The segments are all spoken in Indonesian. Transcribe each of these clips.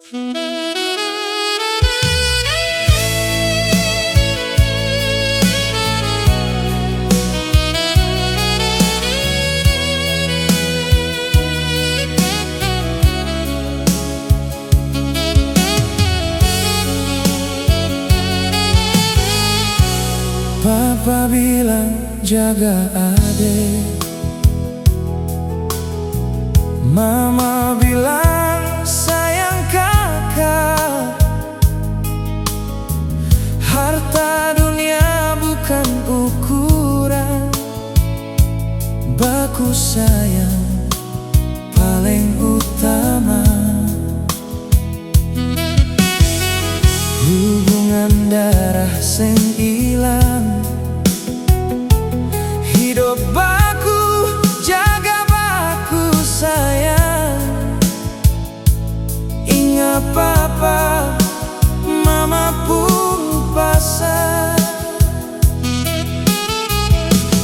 Papa bilang jaga adek, Mama bilang sayang kakak. Harta dunia bukan ukuran baku sayang paling utama. Hubungan darah sing ilang, hidup baku jaga baku sayang. Ingat papa, mama pun pasang.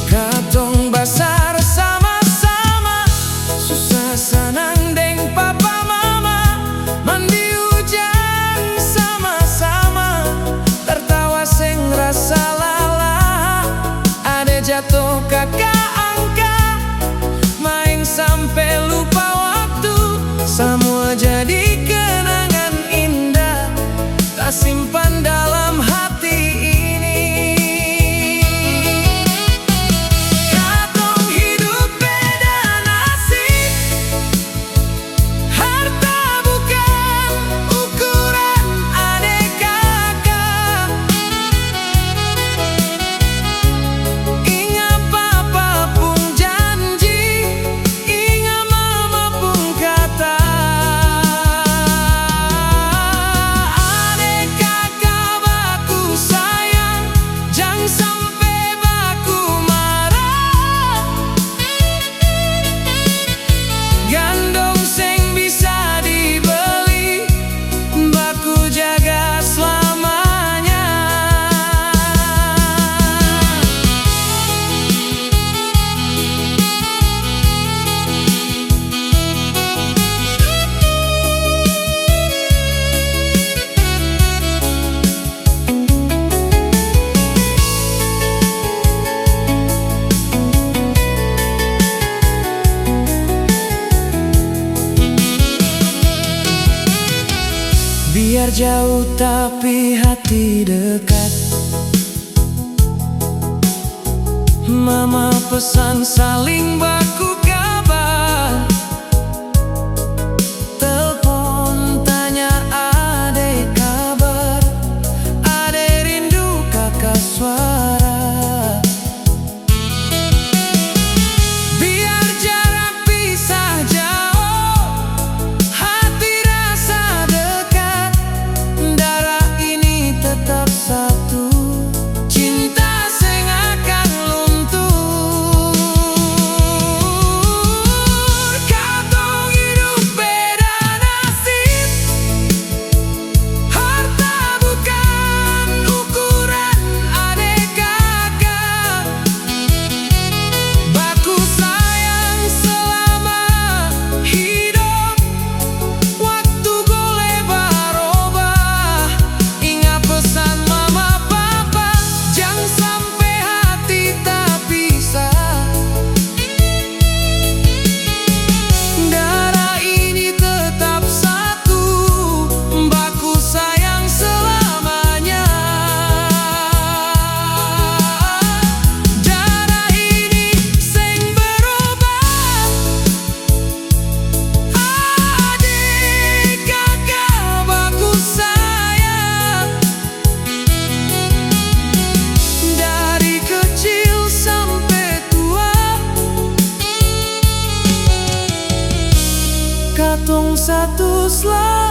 Katong basar sama-sama, susah senang deng papa mama. Mandi hujan sama-sama, tertawa sing rasa lelah. Ade jatuh kakak angkat, main sampai lupa waktu. Semua jadi kenangan indah, tak simpan dalam hati ini. Katong hidup beda nasib, harta bukan ukuran adik kakak. Ingat papa pun janji, ingat mama pun kata. Adik kakak baku sayang, jangan sampai baku marah. Gandong sing bisa dibeli, baku jaga selamanya. Biar jauh tapi hati dekat, mama pesan saling baku kabar. Telepon tanya adek kabar, adek rindu kakak suara. Biar jarak pisah jauh, hati rasa dekat. Darah ini tetap satu, cinta sing akan luntur. Katong hidup beda nasib, harta bukan ukuran adik kakak. Baku sayang selama hidup, waktu boleh berubah. Ingat pesan mama papa, jangan sampai hati tak pisah. Darah ini tetap satu, baku sayang selamanya. Darah ini sing berubah, adik kakak baku sayang. Dari kecil sampai tua, katong satu selalu.